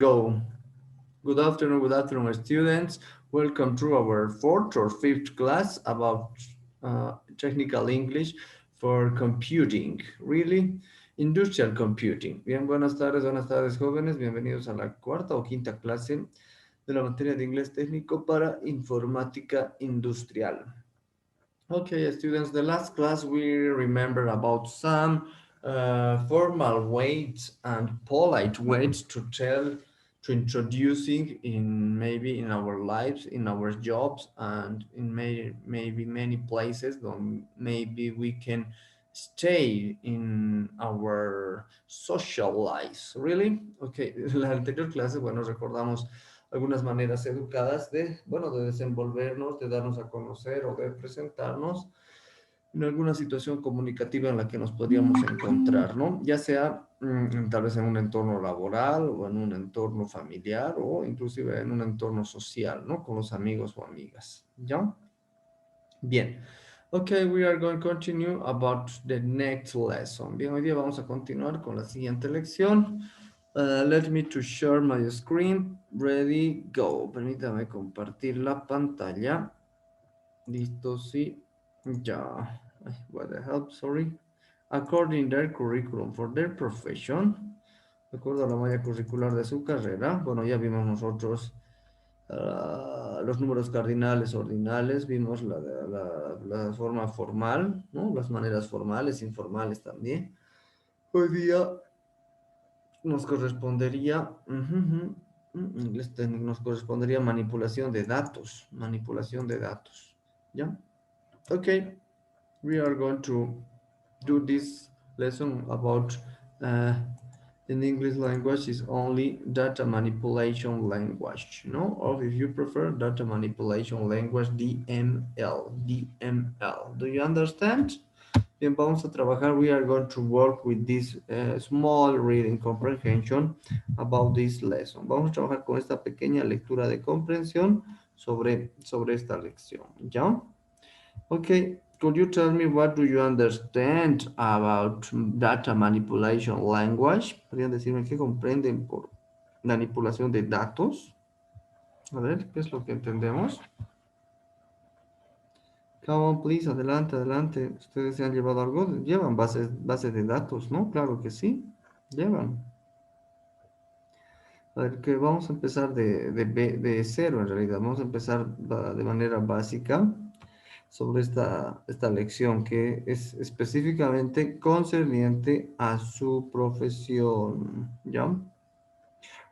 Go. Good afternoon, students. Welcome to our fourth or fifth class about technical English for computing. Really? Industrial computing. Bien, buenas tardes, jóvenes. Bienvenidos a la cuarta o quinta clase de la materia de inglés técnico para informática industrial. Okay, students, the last class we remember about some formal ways and polite ways to introducing in maybe in our lives, in our jobs, and in maybe many places that maybe we can stay in our social lives. Really? Okay, la anterior clase, bueno, recordamos algunas maneras educadas de, bueno, de desenvolvernos, de darnos a conocer o de presentarnos en alguna situación comunicativa en la que nos podríamos encontrar, ¿no? Ya sea tal vez en un entorno laboral o en un entorno familiar o inclusive en un entorno social, ¿no? Con los amigos o amigas, ¿ya? Bien. Okay, we are going to continue about the next lesson. Bien, hoy día vamos a continuar con la siguiente lección. Let me to share my screen. Ready, go. Permítame compartir la pantalla. Listo, sí. Ya. Ay, what the hell, sorry. According their curriculum for their profession. De acuerdo a la malla curricular de su carrera. Bueno, ya vimos nosotros los números cardinales ordinales, vimos la forma formal, ¿no? Las maneras formales, informales también. Hoy día nos correspondería, inglés técnico, nos correspondería manipulación de datos, ¿ya? Okay, we are going to do this lesson about uh, in English language is only data manipulation language, no? Or if you prefer data manipulation language, DML, DML. Do you understand? Bien, vamos a trabajar. We are going to work with this small reading comprehension about this lesson. Vamos a trabajar con esta pequeña lectura de comprensión sobre esta lección, ¿ya? Okay, could you tell me what do you understand about data manipulation language? ¿Podrían decirme qué comprenden por manipulación de datos? A ver, ¿qué es lo que entendemos? Come on, please, adelante, adelante. ¿Ustedes se han llevado algo? Llevan bases de datos, ¿no? Claro que sí, llevan. A ver, que vamos a empezar de cero en realidad. Vamos a empezar de manera básica sobre esta lección que es específicamente concerniente a su profesión. ¿Ya?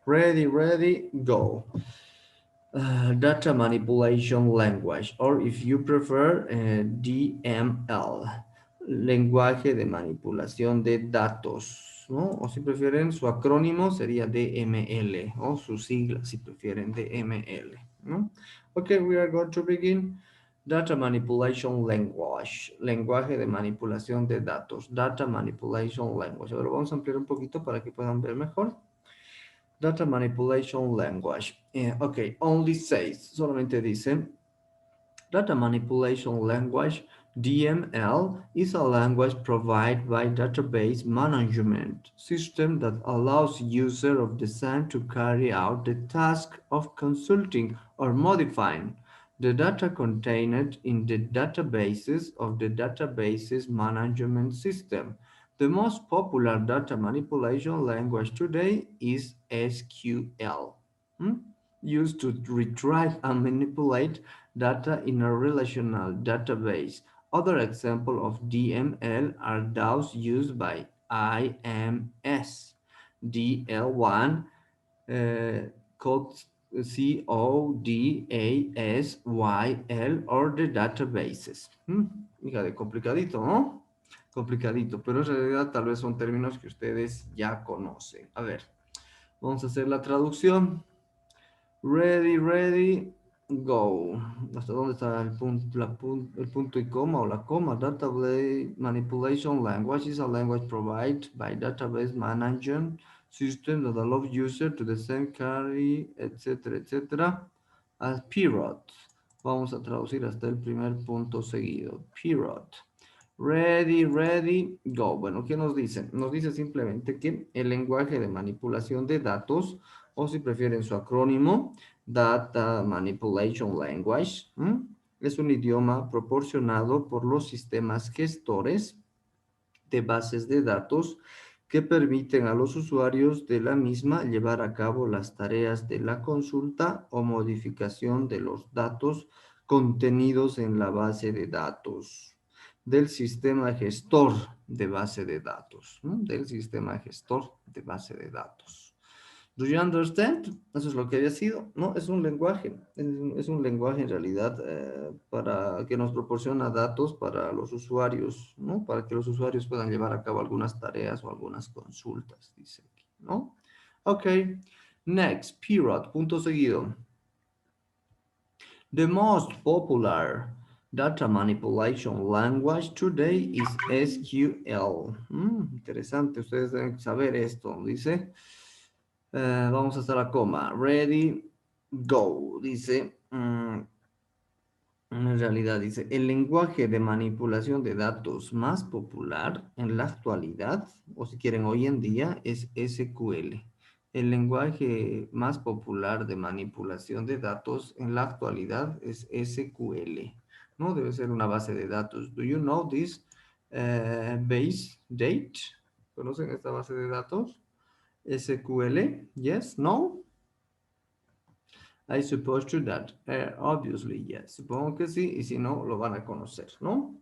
Ready, ready, go. Data manipulation language, or if you prefer, DML, lenguaje de manipulación de datos, ¿no? O si prefieren, su acrónimo sería DML, o su sigla, si prefieren, DML, ¿no? Okay, we are going to begin. Data manipulation language, lenguaje de manipulación de datos, data manipulation language. Ahora vamos a ampliar un poquito para que puedan ver mejor. Data manipulation language. Ok, only says, solamente dice, data manipulation language, DML, is a language provided by database management system that allows user of design to carry out the task of consulting or modifying the data contained in the databases of the databases management system. The most popular data manipulation language today is SQL, used to retrieve and manipulate data in a relational database. Other examples of DML are those used by IMS, DL1, code CODASYL, or the databases. Fíjate, complicadito, ¿no? Complicadito, pero en realidad tal vez son términos que ustedes ya conocen. A ver, vamos a hacer la traducción. Ready, ready, go. ¿Hasta dónde está el punto y coma o la coma? Database manipulation language is a language provided by database management system that allows user to design, carry, etcétera, etcétera, as period. Vamos a traducir hasta el primer punto seguido. Period. Ready, ready, go. Bueno, ¿qué nos dice? Nos dice simplemente que el lenguaje de manipulación de datos o si prefieren su acrónimo, Data Manipulation Language. Es un idioma proporcionado por los sistemas gestores de bases de datos que permiten a los usuarios de la misma llevar a cabo las tareas de la consulta o modificación de los datos contenidos en la base de datos del sistema gestor de base de datos, ¿no? Del sistema gestor de base de datos. Do you understand? Eso es lo que había sido. No, es un lenguaje. Es un lenguaje en realidad para que nos proporciona datos para los usuarios, ¿no? Para que los usuarios puedan llevar a cabo algunas tareas o algunas consultas, dice aquí, ¿no? Ok. Next, period, punto seguido. The most popular data manipulation language today is SQL. Interesante, ustedes deben saber esto, dice. Vamos a hacer la coma. Ready, go. Dice, en realidad dice, el lenguaje de manipulación de datos más popular en la actualidad, o si quieren hoy en día, es SQL. El lenguaje más popular de manipulación de datos en la actualidad es SQL. ¿No? Debe ser una base de datos. Do you know this base date? ¿Conocen esta base de datos? SQL? Yes? No? I suppose to that. Obviously, yes. Supongo que sí, y si no, lo van a conocer, ¿no?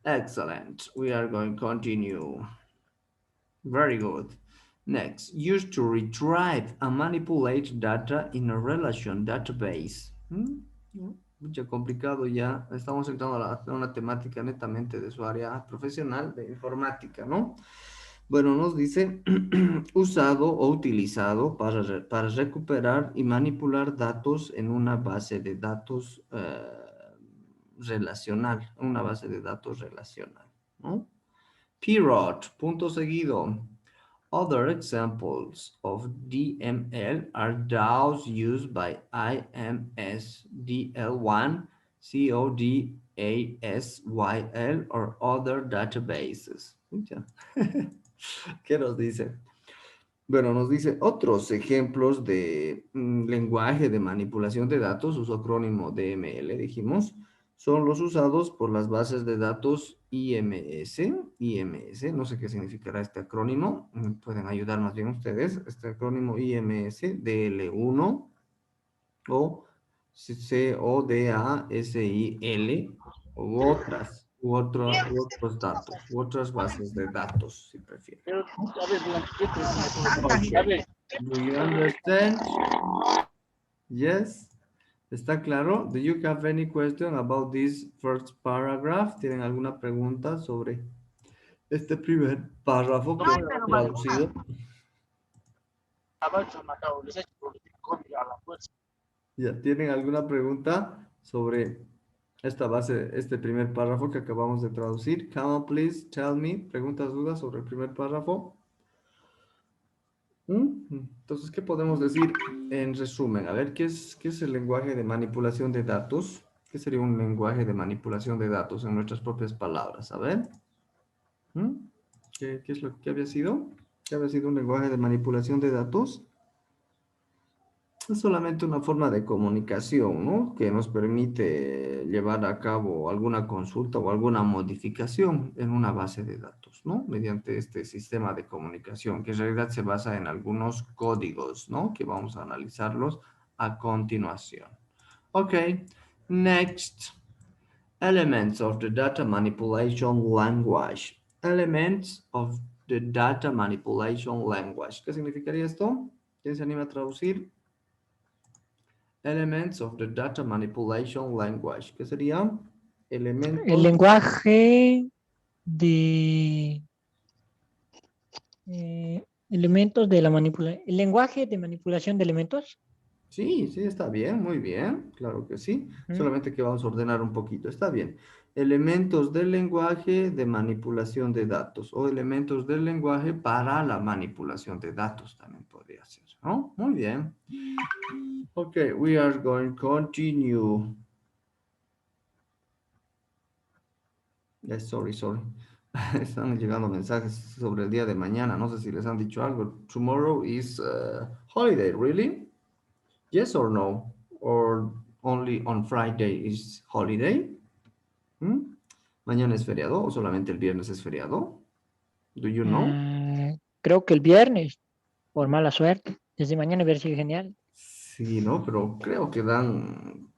Excellent. We are going to continue. Very good. Next, used to retrieve and manipulate data in a relation database. Mucho complicado ya. Estamos entrando a una temática netamente de su área profesional de informática, ¿no? Bueno, nos dice usado o utilizado para recuperar y manipular datos en una base de datos relacional, una base de datos relacional, ¿no? Period, punto seguido. Other examples of DML are those used by IMS DL1, CODASYL, or other databases. ¿Qué nos dice? Bueno, nos dice otros ejemplos de lenguaje de manipulación de datos, su acrónimo DML, dijimos, son los usados por las bases de datos IMS, no sé qué significará este acrónimo, pueden ayudar más bien ustedes, este acrónimo IMS, DL1 o CODASIL u otros datos, u otras bases de datos, si prefieren. Okay. Do you understand? Yes. ¿Está claro? Do you have any question about this first paragraph? ¿Tienen alguna pregunta sobre este primer párrafo que he traducido? ¿Ya tienen alguna pregunta sobre esta base, este primer párrafo que acabamos de traducir? Come on, please, tell me. Preguntas, dudas sobre el primer párrafo. Entonces, ¿qué podemos decir en resumen? A ver, qué es el lenguaje de manipulación de datos? ¿Qué sería un lenguaje de manipulación de datos en nuestras propias palabras? A ver. ¿Qué es lo que había sido? ¿Qué había sido un lenguaje de manipulación de datos? Es solamente una forma de comunicación, ¿no? Que nos permite llevar a cabo alguna consulta o alguna modificación en una base de datos, ¿no? Mediante este sistema de comunicación, que en realidad se basa en algunos códigos, ¿no? Que vamos a analizarlos a continuación. Ok, next. Elements of the data manipulation language. Elements of the data manipulation language. ¿Qué significaría esto? ¿Quién se anima a traducir? Elements of the data manipulation language. ¿Qué sería? El Elementos. lenguaje de elementos de la manipulación. El lenguaje de manipulación de elementos. Sí, sí, está bien, muy bien. Claro que sí. Ujú. Solamente que vamos a ordenar un poquito. Está bien. Elementos del lenguaje de manipulación de datos o elementos del lenguaje para la manipulación de datos también podría ser, ¿no? Muy bien. Ok, we are going to continue. Sorry. Están llegando mensajes sobre el día de mañana. No sé si les han dicho algo. Tomorrow is Holiday, really? Yes or no? Or only on Friday is holiday? ¿Mm? ¿Mañana es feriado o solamente el viernes es feriado? Do you know? Creo que el viernes, por mala suerte. Desde mañana hubiera sido genial. Sí, ¿no? Pero creo que dan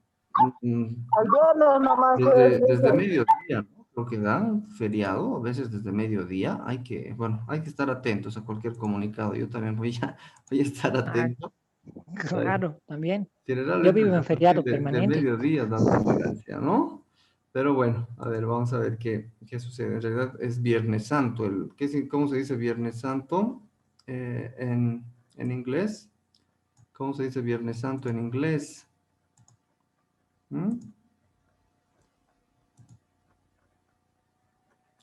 El viernes nomás es desde viernes. mediodía, ¿no? Creo que dan feriado, a veces desde mediodía. Bueno, hay que estar atentos a cualquier comunicado. Yo también voy a estar Ah, atento. Ay, claro, también. Yo generalmente vivo es en a partir feriado de permanente. mediodía dan tolerancia, ¿no? Pero bueno, a ver, vamos a ver qué sucede. En realidad es Viernes Santo. ¿Cómo se dice Viernes Santo en inglés? ¿Cómo se dice Viernes Santo en inglés? ¿Mm?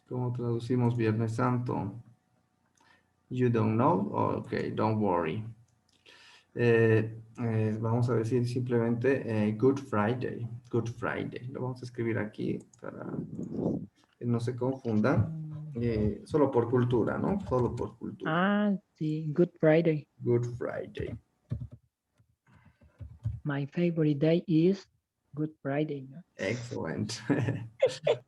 ¿Cómo traducimos Viernes Santo? You don't know? Okay, don't worry. Vamos a decir simplemente Good Friday. Good Friday. Lo vamos a escribir aquí para que no se confunda. Solo por cultura, ¿no? Solo por cultura. Ah, sí, Good Friday. Good Friday. My favorite day is Good Friday, ¿no? Excellent.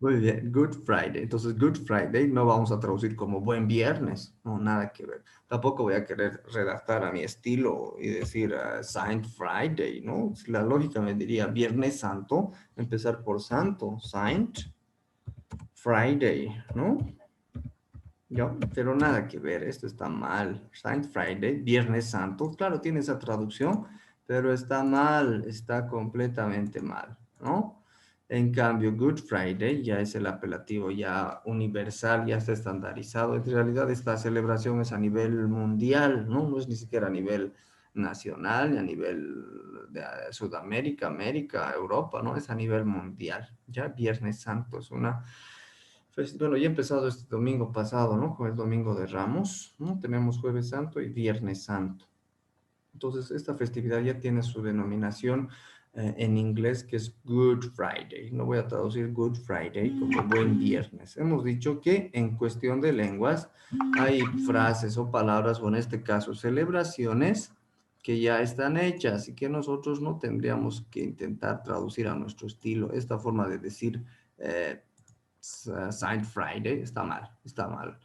Muy bien, Good Friday. Entonces, Good Friday no vamos a traducir como buen viernes, no, nada que ver. Tampoco voy a querer redactar a mi estilo y decir Saint Friday, ¿no? La lógica me diría Viernes Santo, empezar por Santo, Saint Friday, ¿no? Yo, pero nada que ver, esto está mal. Saint Friday, Viernes Santo, claro, tiene esa traducción, pero está mal, está completamente mal, ¿no? En cambio, Good Friday ya es el apelativo ya universal, ya está estandarizado. En realidad, esta celebración es a nivel mundial, ¿no? No es ni siquiera a nivel nacional, ni a nivel de Sudamérica, América, Europa, ¿no? Es a nivel mundial. Ya Viernes Santo es una bueno, ya he empezado este domingo pasado, ¿no? Con el Domingo de Ramos, ¿no? Tenemos Jueves Santo y Viernes Santo. Entonces, esta festividad ya tiene su denominación en inglés, que es Good Friday. No voy a traducir Good Friday como buen viernes. Hemos dicho que en cuestión de lenguas hay frases o palabras, o en este caso celebraciones, que ya están hechas y que nosotros no tendríamos que intentar traducir a nuestro estilo. Esta forma de decir Saint Friday está mal, está mal.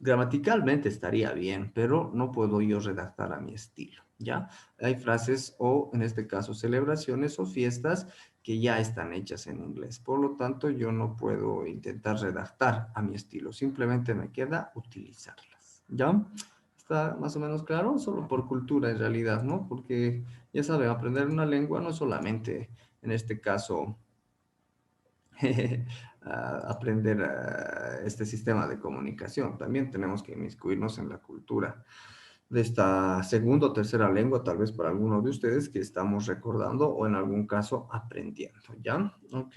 Gramaticalmente estaría bien, pero no puedo yo redactar a mi estilo, ¿ya? Hay frases o, en este caso, celebraciones o fiestas que ya están hechas en inglés. Por lo tanto, yo no puedo intentar redactar a mi estilo. Simplemente me queda utilizarlas, ¿ya? ¿Está más o menos claro? Solo por cultura, en realidad, ¿no? Porque, ya saben, aprender una lengua no es solamente, en este caso, aprender este sistema de comunicación. También tenemos que inmiscuirnos en la cultura de esta segunda o tercera lengua, tal vez para algunos de ustedes que estamos recordando o en algún caso aprendiendo, ¿ya? Ok.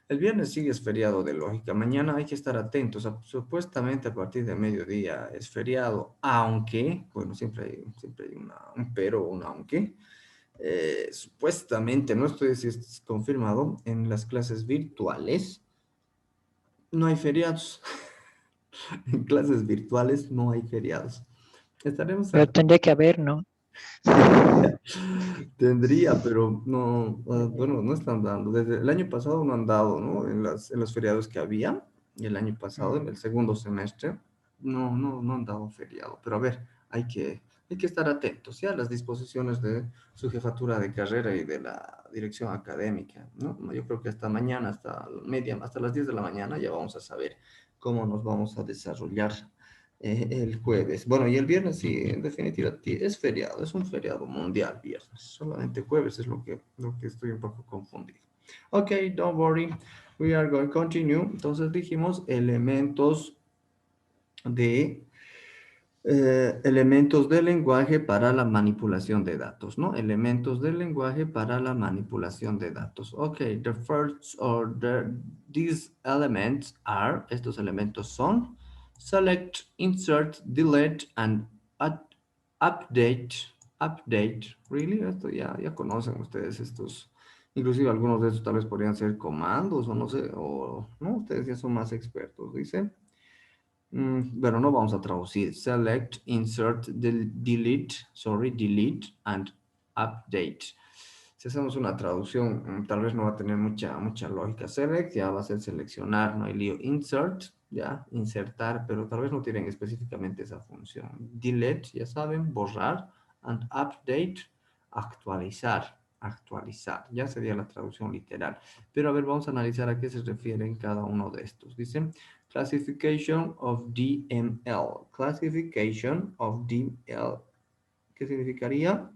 El viernes sí es feriado de lógica. Mañana hay que estar atentos. Supuestamente a partir de mediodía es feriado, aunque, bueno, siempre hay un pero o un aunque. Supuestamente, no estoy si es confirmado, en las clases virtuales no hay feriados. En clases virtuales no hay feriados. Estaremos Pero atentos. tendría que haber, ¿no? Tendría, pero no, Eh, bueno, no están dando. Desde el año pasado no han dado, ¿no? En los feriados que había, y el año pasado, en el segundo semestre, no han dado feriado. Pero a ver, hay que estar atentos, ¿ya? A las disposiciones de su jefatura de carrera y de la dirección académica, ¿no? Yo creo que hasta mañana, hasta las 10 de la mañana ya vamos a saber cómo nos vamos a desarrollar el jueves. Bueno, y el viernes sí, en definitiva, es feriado, es un feriado mundial viernes. Solamente jueves es lo que estoy un poco confundido. Ok, don't worry. We are going to continue. Entonces dijimos de elementos del lenguaje para la manipulación de datos, ¿no? Elementos del lenguaje para la manipulación de datos. Ok, these elements are, estos elementos son, select, insert, delete, and update. Update, really? Esto ya conocen ustedes estos. Inclusive algunos de estos tal vez podrían ser comandos o no sé, o no, ustedes ya son más expertos, dice. Bueno, no vamos a traducir. Select, insert, delete, delete and update. Si hacemos una traducción, tal vez no va a tener mucha lógica. Select ya va a ser seleccionar, no hay lío. Insert, ya, insertar, pero tal vez no tienen específicamente esa función. Delete, ya saben, borrar. And update, actualizar. Actualizar, ya sería la traducción literal. Pero a ver, vamos a analizar a qué se refieren cada uno de estos. Dice, classification of DML. Classification of DML. ¿Qué significaría?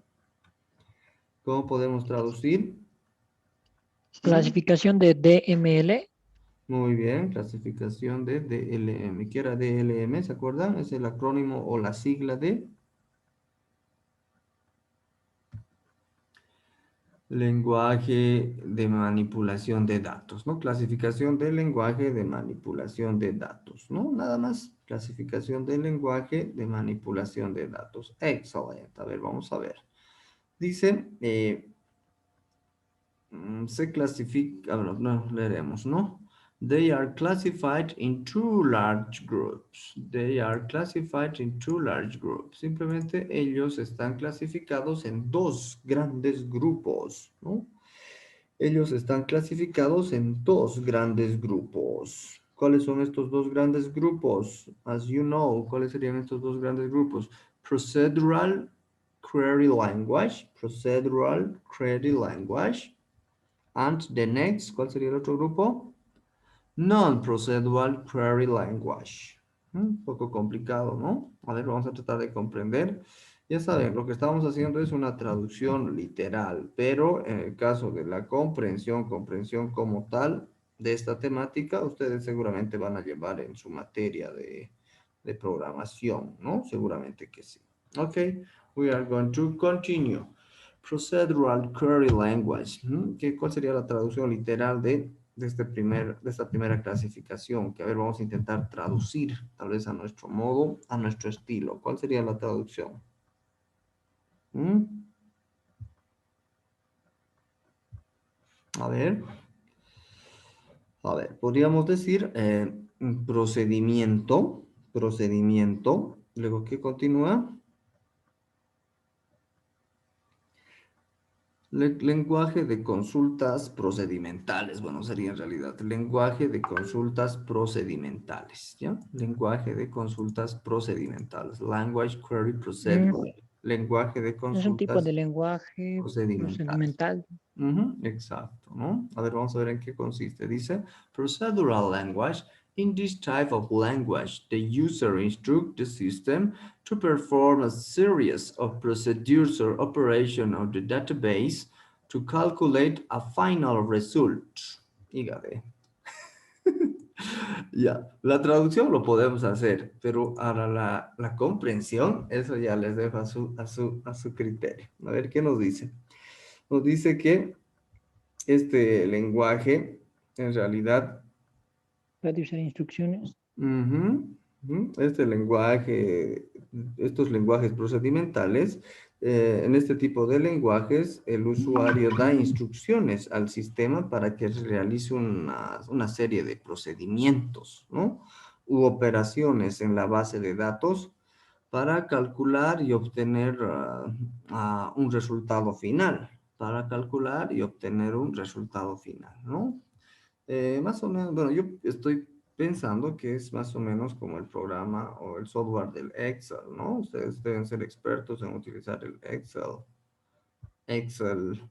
¿Cómo podemos traducir? Clasificación de DML. Muy bien, clasificación de DLM. ¿Qué era DLM? ¿Se acuerdan? Es el acrónimo o la sigla de lenguaje de manipulación de datos, ¿no? Clasificación del lenguaje de manipulación de datos, ¿no? Nada más. Clasificación del lenguaje de manipulación de datos. Excelente. A ver, vamos a ver. Dice, se clasifica, no, leeremos, ¿no? They are classified in two large groups. They are classified in two large groups. Simplemente ellos están clasificados en dos grandes grupos, ¿no? Ellos están clasificados en dos grandes grupos. ¿Cuáles son estos dos grandes grupos? As you know, ¿cuáles serían estos dos grandes grupos? Procedural Query Language. Procedural Query Language. And the next, ¿cuál sería el otro grupo? Non-procedural Query Language. Un poco complicado, ¿no? A ver, vamos a tratar de comprender. Ya saben, lo que estamos haciendo es una traducción literal, pero en el caso de la comprensión como tal de esta temática, ustedes seguramente van a llevar en su materia de programación, ¿no? Seguramente que sí. Ok, we are going to continue. Procedural Query Language. ¿Cuál sería la traducción literal de esta primera clasificación? Que a ver, vamos a intentar traducir, tal vez a nuestro modo, a nuestro estilo. ¿Cuál sería la traducción? A ver, podríamos decir procedimiento, luego ¿qué continúa? Lenguaje de consultas procedimentales. Bueno, sería en realidad lenguaje de consultas procedimentales, ¿ya? Lenguaje de consultas procedimentales. Language Query Procedure. Lenguaje de Es un tipo de consultas lenguaje procedimentales. procedimental. Exacto, ¿no? A ver, vamos a ver en qué consiste. Dice, procedural language. In this type of language, the user instructs the system to perform a series of procedures or operations of the database to calculate a final result. Dígame. Ya, la traducción lo podemos hacer, pero ahora la comprensión, eso ya les dejo a su criterio. A ver, ¿qué nos dice? Nos dice que este lenguaje, en realidad, Puede usar instrucciones. este lenguaje, estos lenguajes procedimentales, en este tipo de lenguajes, el usuario da instrucciones al sistema para que realice una serie de procedimientos, ¿no? U operaciones en la base de datos para calcular y obtener un resultado final, ¿no? Más o menos, bueno, yo estoy pensando que es más o menos como el programa o el software del Excel, ¿no? Ustedes deben ser expertos en utilizar el Excel. Excel,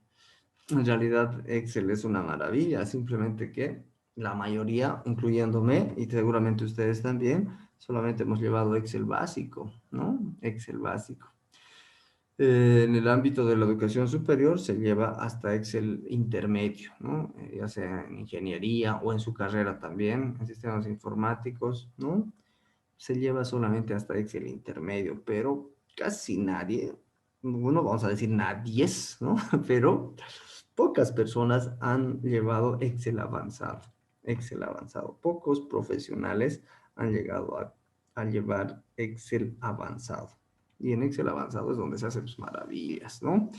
en realidad Excel es una maravilla, simplemente que la mayoría, incluyéndome, y seguramente ustedes también, solamente hemos llevado Excel básico, ¿no? Excel básico. En el ámbito de la educación superior se lleva hasta Excel intermedio, ¿no? Ya sea en ingeniería o en su carrera también, en sistemas informáticos, ¿no? Se lleva solamente hasta Excel intermedio, pero casi nadie, bueno, vamos a decir nadie, ¿no? Pero pocas personas han llevado Excel avanzado. Excel avanzado. Pocos profesionales han llegado a llevar Excel avanzado. Y en Excel avanzado es donde se hacen pues, maravillas, ¿no?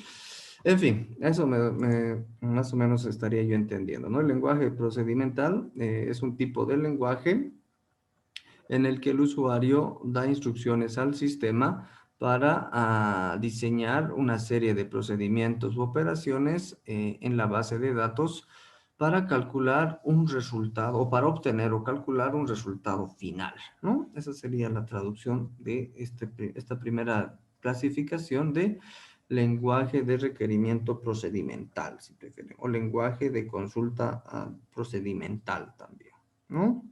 En fin, eso más o menos estaría yo entendiendo, ¿no? El lenguaje procedimental es un tipo de lenguaje en el que el usuario da instrucciones al sistema para diseñar una serie de procedimientos u operaciones en la base de datos para calcular un resultado o para obtener o calcular un resultado final, ¿no? Esa sería la traducción de esta primera clasificación de lenguaje de requerimiento procedimental, si prefieren, o lenguaje de consulta procedimental también, ¿no?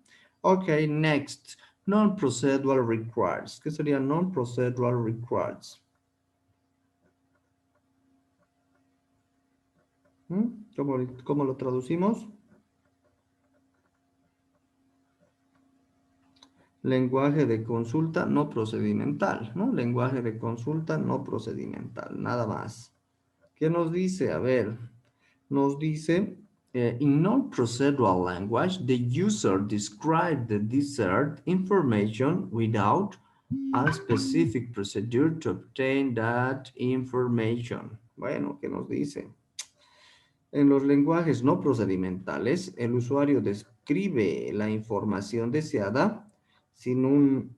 Ok, next. Non-procedural requires. ¿Qué sería non-procedural requires? ¿Cómo lo traducimos? Lenguaje de consulta no procedimental, ¿no? Lenguaje de consulta no procedimental, nada más. ¿Qué nos dice? A ver, nos dice, in non-procedural language, the user describes the desired information without a specific procedure to obtain that information. Bueno, ¿qué nos dice? En los lenguajes no procedimentales, el usuario describe la información deseada sin un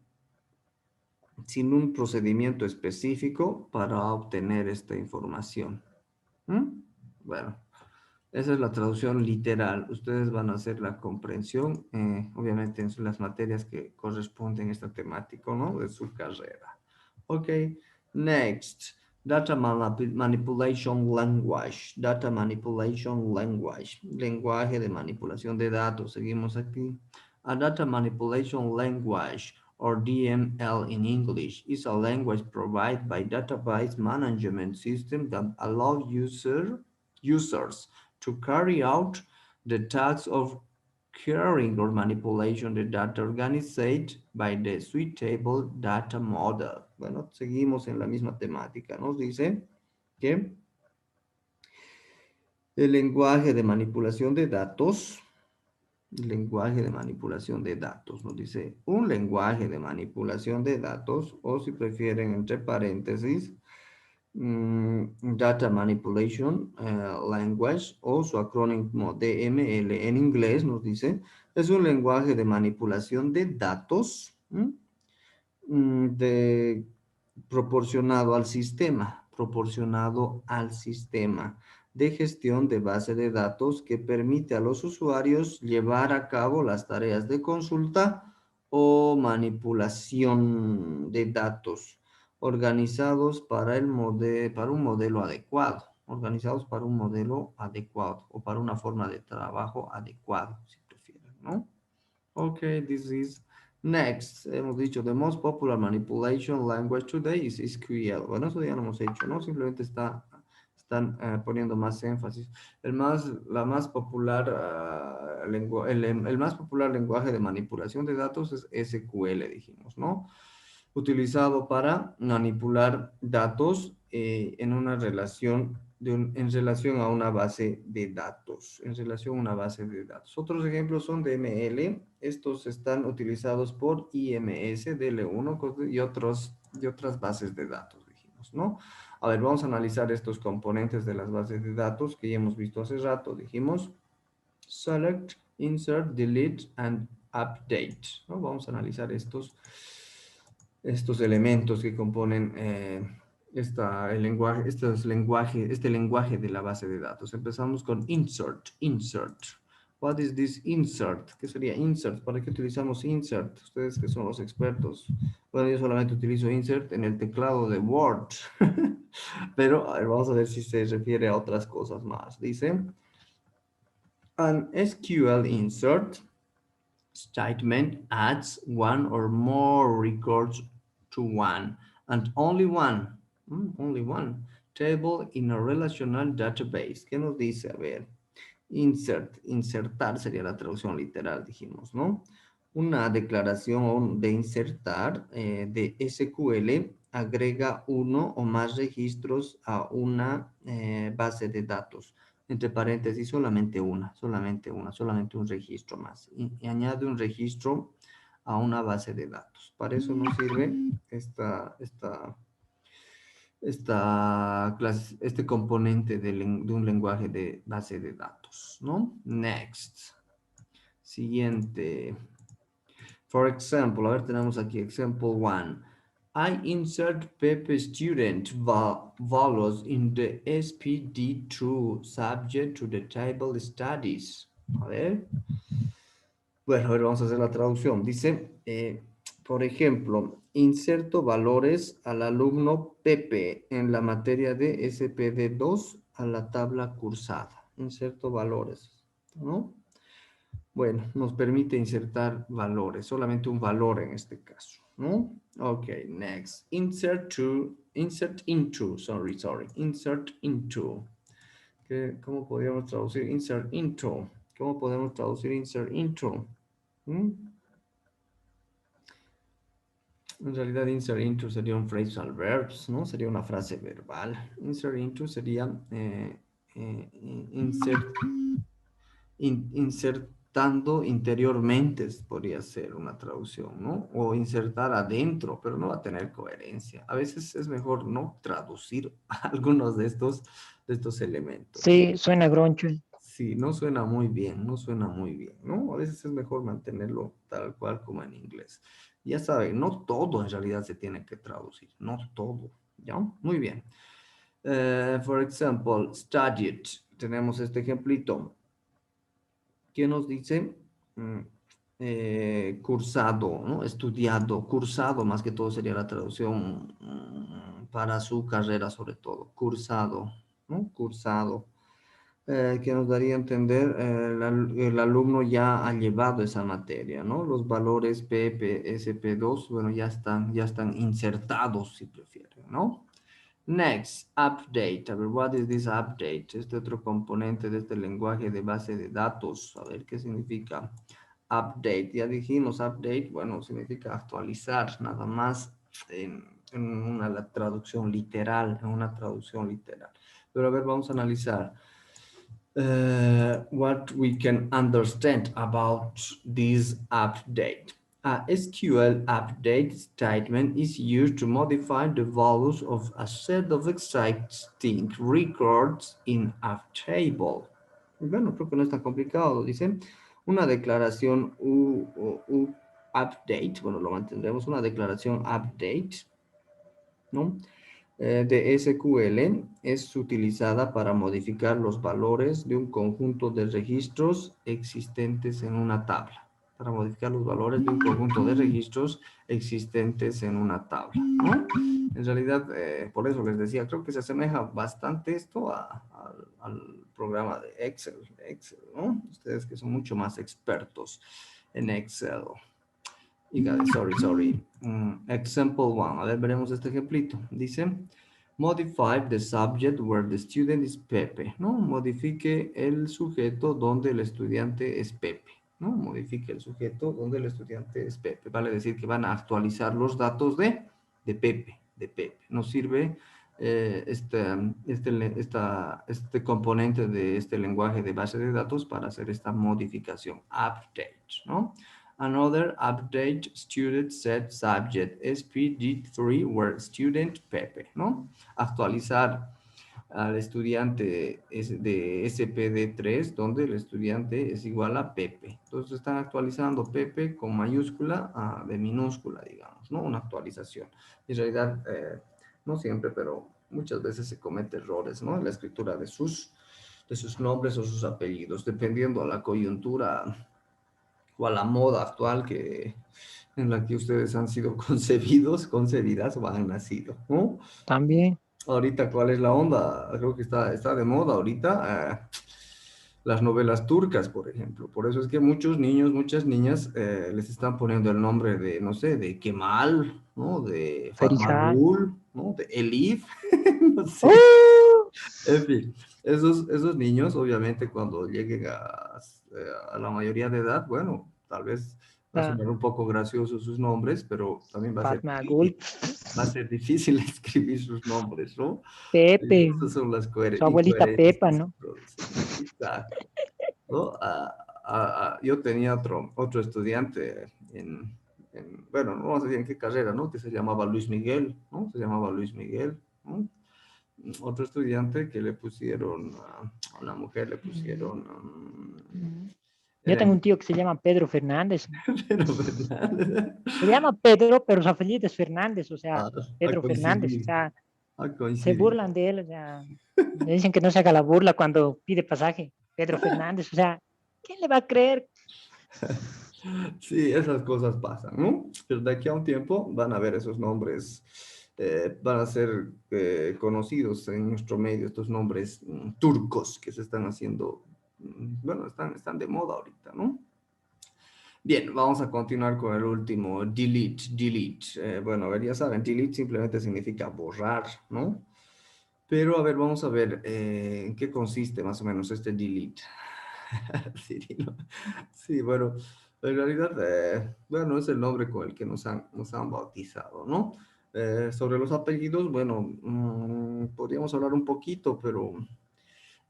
procedimiento específico para obtener esta información. Bueno, esa es la traducción literal. Ustedes van a hacer la comprensión, obviamente en las materias que corresponden a esta temática, ¿no? De su carrera. Ok, next. Data manipulation language. Data manipulation language. Lenguaje de manipulación de datos. Seguimos aquí. A data manipulation language, or DML in English, is a language provided by database management system that allow users to carry out the task of querying or manipulation the data organized by the suitable data model. Bueno, seguimos en la misma temática. Nos dice que el lenguaje de manipulación de datos, nos dice un lenguaje de manipulación de datos, o si prefieren entre paréntesis, Data Manipulation Language, o su acrónimo DML en inglés, nos dice, es un lenguaje de manipulación de datos proporcionado al sistema de gestión de base de datos que permite a los usuarios llevar a cabo las tareas de consulta o manipulación de datos organizados para un modelo adecuado, o para una forma de trabajo adecuado, si prefieren, ¿no? Ok, this is next. Hemos dicho, the most popular manipulation language today is SQL. Bueno, eso ya lo hemos hecho, ¿no? Simplemente están poniendo más énfasis. El más popular el más popular lenguaje de manipulación de datos es SQL, dijimos, ¿no? Utilizado para manipular datos en una relación en relación a una base de datos, Otros ejemplos son DML, estos están utilizados por IMS, DL1 y otras bases de datos, dijimos, ¿no? A ver, vamos a analizar estos componentes de las bases de datos que ya hemos visto hace rato, dijimos, select, insert, delete, and update, ¿no? Vamos a analizar estos elementos que componen este lenguaje de la base de datos. Empezamos con insert. What is this insert? ¿Qué sería insert? ¿Para qué utilizamos insert? Ustedes que son los expertos. Bueno, yo solamente utilizo insert en el teclado de Word. Pero a ver, vamos a ver si se refiere a otras cosas más. Dice, an SQL insert statement adds one or more records to one and only one table in a relational database. ¿Qué nos dice? A ver, insertar sería la traducción literal, dijimos, ¿no? Una declaración de insertar de SQL agrega uno o más registros a una base de datos. Entre paréntesis, solamente un registro más. Y añade un registro a una base de datos. Para eso nos sirve este componente de un lenguaje de base de datos, ¿no? Next. Siguiente. For example, a ver, tenemos aquí example one. I insert Pepe student values in the SPD2 subject to the table studies. A ver. Bueno, a ver, vamos a hacer la traducción. Dice, por ejemplo, inserto valores al alumno Pepe en la materia de SPD2 a la tabla cursada. Inserto valores, ¿no? Bueno, nos permite insertar valores, solamente un valor en este caso, ¿no? Ok, next. Insert into, insert into. ¿Cómo podríamos traducir insert into? ¿Cómo podemos traducir insert into? ¿Mm? En realidad, insert into sería un phrasal verbs, ¿no? Sería una frase verbal. Insert into sería insertando interiormente, podría ser una traducción, ¿no? O insertar adentro, pero no va a tener coherencia. A veces es mejor no traducir algunos de estos elementos. Sí, suena groncho. Sí, no suena muy bien, no suena muy bien, ¿no? A veces es mejor mantenerlo tal cual como en inglés. Ya saben, no todo en realidad se tiene que traducir, no todo, ¿ya? Muy bien. For example, studied. Tenemos este ejemplito. ¿Qué nos dice? Cursado, ¿no? Estudiado, cursado, más que todo sería la traducción para su carrera sobre todo. Cursado, ¿no? Cursado. Que nos daría a entender el alumno ya ha llevado esa materia, ¿no? Los valores PP, SP2, bueno, ya están insertados, si prefieren, ¿no? Next, update. A ver, what is this update? Este otro componente de este lenguaje de base de datos. A ver, ¿qué significa update? Ya dijimos update, bueno, significa actualizar, nada más en una traducción literal, en una traducción literal. Pero a ver, vamos a analizar. What we can understand about this update. A SQL update statement is used to modify the values of a set of existing records in a table. Bueno, creo que no es tan complicado, dice. Una declaración update, bueno, lo mantendremos, una declaración update, ¿no? De SQL es utilizada para modificar los valores de un conjunto de registros existentes en una tabla. Para modificar los valores de un conjunto de registros existentes en una tabla, ¿no? En realidad, por eso les decía, creo que se asemeja bastante esto al programa de Excel, ¿no? Ustedes que son mucho más expertos en Excel. Sorry. Example one. A ver, veremos este ejemplito. Dice, modify the subject where the student is Pepe, ¿no? Modifique el sujeto donde el estudiante es Pepe, ¿no? Modifique el sujeto donde el estudiante es Pepe. Vale decir que van a actualizar los datos de Pepe, Nos sirve este componente de este lenguaje de base de datos para hacer esta modificación, update, ¿no? Another update student set subject SPD3 where student Pepe, ¿no? Actualizar al estudiante de SPD3 donde el estudiante es igual a Pepe. Entonces están actualizando Pepe con mayúscula de minúscula, digamos, ¿no? Una actualización. En realidad, no siempre, pero muchas veces se comete errores, ¿no? En la escritura de sus nombres o sus apellidos, dependiendo a la coyuntura o a la moda actual en la que ustedes han sido concebidas o han nacido, ¿no? También. Ahorita, ¿cuál es la onda? Creo que está de moda ahorita las novelas turcas, por ejemplo. Por eso es que muchos niños, muchas niñas les están poniendo el nombre de, no sé, de Kemal, ¿no? De Fatma Ferizal. Gul, ¿no? De Elif, no sé. ¡Oh! En fin, esos niños, obviamente, cuando lleguen a la mayoría de edad, bueno, tal vez va a Ah, sonar un poco gracioso sus nombres, pero también va a ser Fatma Gul. difícil. Va a ser difícil escribir sus nombres, ¿no? Pepe. Esas son las Su abuelita incoherencias Pepa, que se ¿no? producen. Exacto, ¿no? Yo tenía otro estudiante bueno, no vamos a decir en qué carrera, ¿no? Que se llamaba Luis Miguel, ¿no? Se llamaba Luis Miguel, ¿no? Otro estudiante que le pusieron, a una mujer le pusieron Yo tengo un tío que se llama Pedro Fernández. Pero Fernández. Se llama Pedro, pero su apellido es Fernández, o sea, A Pedro Fernández. O coincidir, sea, a se coincidir. burlan de él, o sea, le dicen que no se haga la burla cuando pide pasaje. Pedro Fernández, o sea, ¿quién le va a creer? Sí, esas cosas pasan, ¿no? Pero de aquí a un tiempo van a ver esos nombres, van a ser conocidos en nuestro medio, estos nombres turcos que se están haciendo, bueno, están de moda ahorita, ¿no? Bien, vamos a continuar con el último, delete, delete. Bueno, a ver, ya saben, delete simplemente significa borrar, ¿no? Pero a ver, vamos a ver en qué consiste más o menos este delete. Sí, ¿no? Sí, bueno, en realidad, bueno, es el nombre con el que nos han bautizado, ¿no? Sobre los apellidos, bueno, podríamos hablar un poquito, pero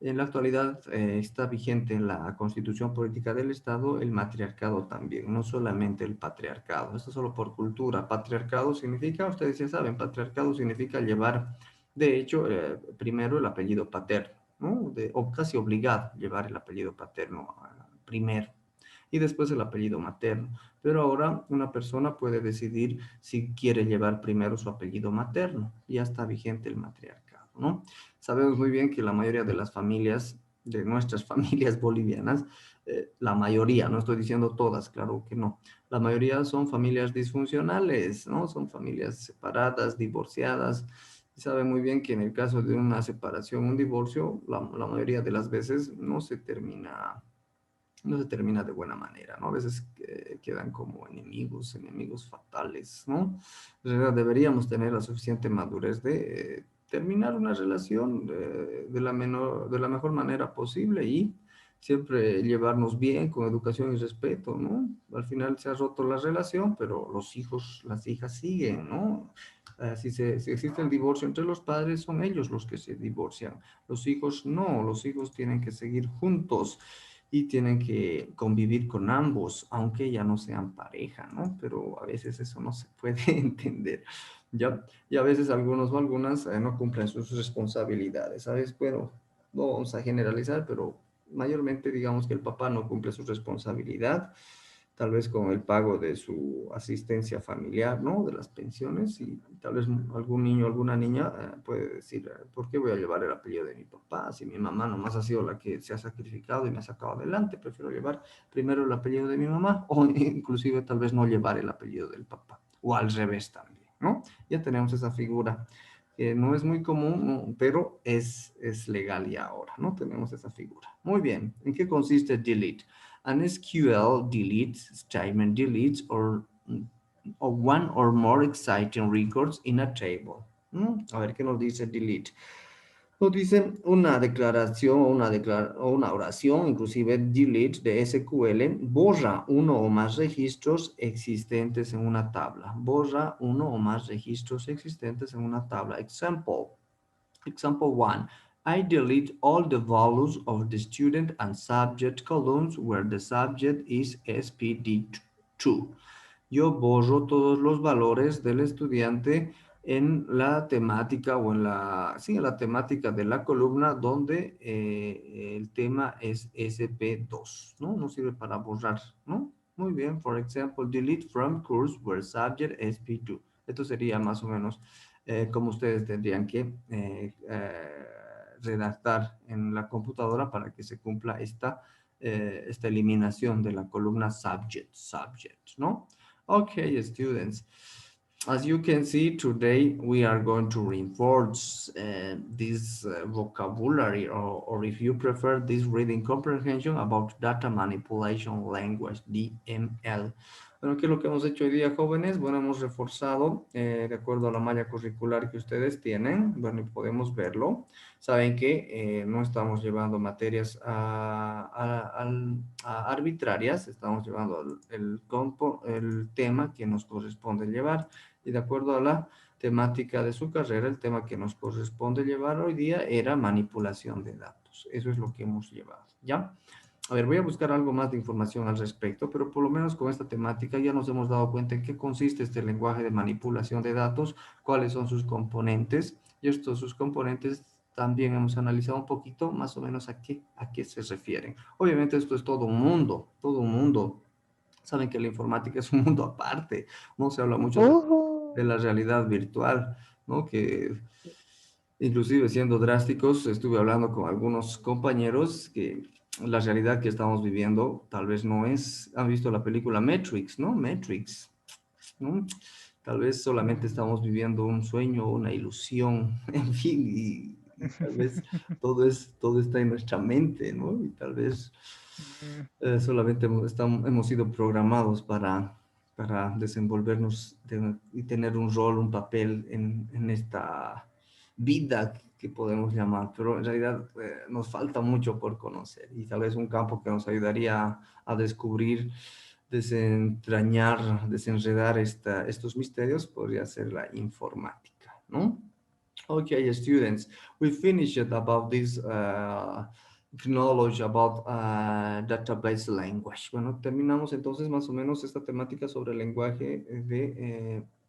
en la actualidad está vigente en la Constitución Política del Estado el matriarcado también, no solamente el patriarcado. Esto solo por cultura. Patriarcado significa, ustedes ya saben, patriarcado significa llevar, de hecho, primero el apellido paterno, ¿no? O casi obligado llevar el apellido paterno primero y después el apellido materno. Pero ahora una persona puede decidir si quiere llevar primero su apellido materno. Ya está vigente el matriarcado, ¿no? Sabemos muy bien que la mayoría de las familias, de nuestras familias bolivianas, la mayoría, no estoy diciendo todas, claro que no, la mayoría son familias disfuncionales, ¿no? Son familias separadas, divorciadas. Y sabe muy bien que en el caso de una separación, un divorcio, la mayoría de las veces no se termina de buena manera, ¿no? A veces quedan como enemigos, enemigos fatales, ¿no? En realidad deberíamos tener la suficiente madurez de terminar una relación de la mejor manera posible y siempre llevarnos bien, con educación y respeto, ¿no? Al final se ha roto la relación, pero los hijos, las hijas siguen, ¿no? Si existe el divorcio entre los padres, son ellos los que se divorcian. Los hijos no, los hijos tienen que seguir juntos y tienen que convivir con ambos, aunque ya no sean pareja, ¿no? Pero a veces eso no se puede entender, ¿ya? Y a veces algunos o algunas no cumplen sus responsabilidades, ¿sabes? Bueno, no vamos a generalizar, pero mayormente digamos que el papá no cumple su responsabilidad, tal vez con el pago de su asistencia familiar, ¿no? De las pensiones y tal vez algún niño, alguna niña puede decir, ¿por qué voy a llevar el apellido de mi papá? Si mi mamá nomás ha sido la que se ha sacrificado y me ha sacado adelante, prefiero llevar primero el apellido de mi mamá o inclusive tal vez no llevar el apellido del papá o al revés también, ¿no? Ya tenemos esa figura que no es muy común, ¿no? Pero es legal ya ahora, ¿no? Tenemos esa figura. Muy bien, ¿en qué consiste delete? An SQL deletes, statement deletes, or one or more exciting records in a table. A ver qué nos dice delete. Nos dice una declaración o una oración, inclusive delete de SQL, borra uno o más registros existentes en una tabla. Borra uno o más registros existentes en una tabla. Example 1. I delete all the values of the student and subject columns where the subject is SPD2. Yo borro todos los valores del estudiante en la temática o sí, en la temática de la columna donde el tema es SP2, ¿no? No sirve para borrar, ¿no? Muy bien, for example, delete from course where subject SP2. Esto sería más o menos como ustedes tendrían que redactar en la computadora para que se cumpla esta eliminación de la columna subject, ¿no? Okay, students. As you can see, today we are going to reinforce this vocabulary, or if you prefer, this reading comprehension about data manipulation language, DML. Bueno, ¿qué es lo que hemos hecho hoy día, jóvenes? Bueno, hemos reforzado de acuerdo a la malla curricular que ustedes tienen. Bueno, y podemos verlo. Saben que no estamos llevando materias arbitrarias, estamos llevando el tema que nos corresponde llevar. Y de acuerdo a la temática de su carrera, el tema que nos corresponde llevar hoy día era manipulación de datos. Eso es lo que hemos llevado, ¿ya? A ver, voy a buscar algo más de información al respecto, pero por lo menos con esta temática ya nos hemos dado cuenta en qué consiste este lenguaje de manipulación de datos, cuáles son sus componentes, y sus componentes también hemos analizado un poquito más o menos a qué se refieren. Obviamente esto es todo un mundo, todo un mundo. Saben que la informática es un mundo aparte, no se habla mucho de la realidad virtual, ¿no? Que inclusive siendo drásticos, estuve hablando con algunos compañeros que la realidad que estamos viviendo tal vez no es, han visto la película Matrix, ¿no? Matrix, ¿no? Tal vez solamente estamos viviendo un sueño, una ilusión, en fin, y tal vez todo está en nuestra mente, ¿no? Y tal vez solamente hemos sido programados para desenvolvernos y tener un rol, un papel en esta vida que podemos llamar, pero en realidad nos falta mucho por conocer y tal vez un campo que nos ayudaría a descubrir, desentrañar, desenredar estos misterios podría ser la informática, ¿no? Okay, students, we finished about this knowledge about database language. Bueno, terminamos entonces más o menos esta temática sobre el lenguaje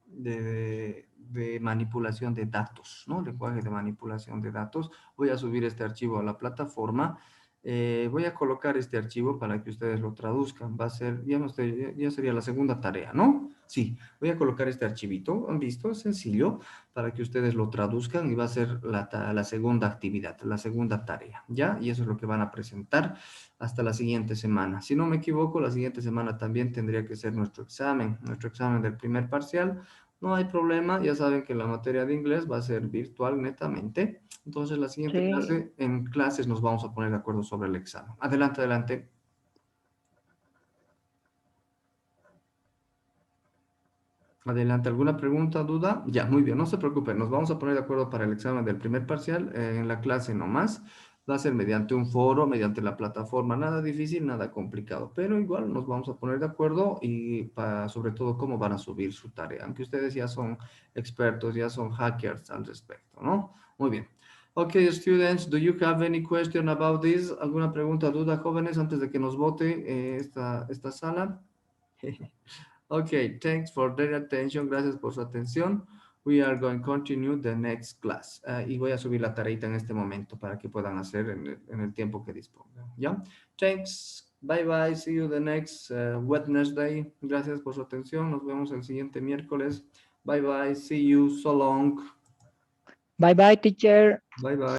de manipulación de datos, ¿no? Lenguaje de manipulación de datos. Voy a subir este archivo a la plataforma. Voy a colocar este archivo para que ustedes lo traduzcan. Va a ser, ya sería la segunda tarea, ¿no? Sí, voy a colocar este archivito. ¿Han visto? Es sencillo para que ustedes lo traduzcan y va a ser la segunda actividad, la segunda tarea, ¿ya? Y eso es lo que van a presentar hasta la siguiente semana. Si no me equivoco, la siguiente semana también tendría que ser nuestro examen del primer parcial. No hay problema, ya saben que la materia de inglés va a ser virtual netamente. Entonces, la siguiente Sí. clase, en clases nos vamos a poner de acuerdo sobre el examen. Adelante, adelante. Adelante, ¿alguna pregunta, duda? Ya, muy bien, no se preocupen, nos vamos a poner de acuerdo para el examen del primer parcial en la clase nomás. Va a ser mediante un foro, mediante la plataforma, nada difícil, nada complicado, pero igual nos vamos a poner de acuerdo y sobre todo cómo van a subir su tarea, aunque ustedes ya son expertos, ya son hackers al respecto, ¿no? Muy bien. Okay, students, do you have any question about this? ¿Alguna pregunta, duda, jóvenes, antes de que nos vote esta sala? Okay, thanks for their attention. Gracias por su atención. We are going to continue the next class. Y voy a subir la tareita en este momento para que puedan hacer en el tiempo que dispongan. ¿Ya? Thanks. Bye bye. See you the next Wednesday. Gracias por su atención. Nos vemos el siguiente miércoles. Bye bye. See you. So long. Bye bye, teacher. Bye bye.